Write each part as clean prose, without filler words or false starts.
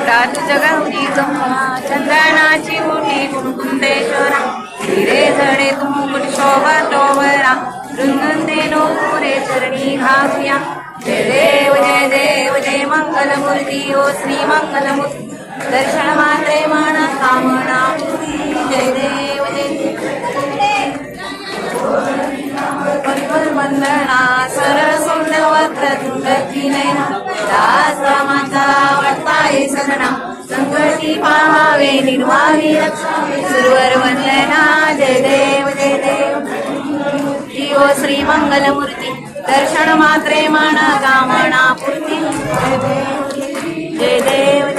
राजू जगवली गंगा चंदनाची ओटी कुंकुंडेश्वरा हिरे जडे तुमुकुट शोभा तोवरा वृंदे नोपुरे चरणी घालूया जय देव जय मंगलमूर्ती ओ श्री मंगलमूर्ती दर्शन मात्रे म्हणा कामना जय देव वंदना सरसुंद वक्र तुंडकी नयना दास माझा वाटताय सदना संकटी पाहावे निर्वाही रक्षावे सुरवर वंदना जय देव ओ श्री मंगलमूर्ती दर्शन मात्रे म्हणा कामना पूर्ती जय देव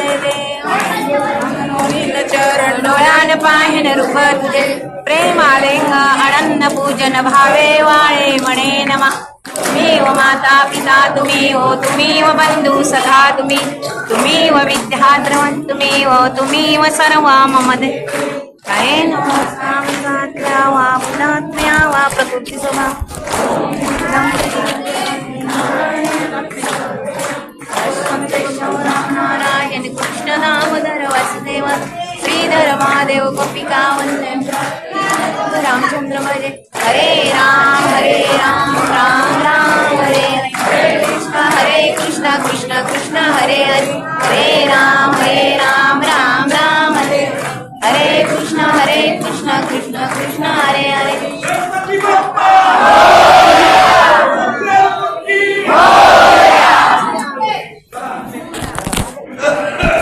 चरण डोळ्यान पाहिन रूप तुझे प्रेमालेंग अनन्न पूजन भावे वाळे म्हणे नमा तुम्ही व माता पिता तुम्ही व बंधू सखा तुम्ही व विद्या द्रवण तुम्ही व सर्व मम कायेन वाचात्या वा पुनात्म्या वा प्रकृती स्वभाव नारायण कृष्ण दामोदर वासुदेव श्रीधर महादेव गोपिका वंदे रामचंद्र भजे हरे राम राम राम हरे कृष्ण कृष्ण कृष्ण हरे हरे राम राम राम हरे कृष्ण कृष्ण कृष्ण हरे हरे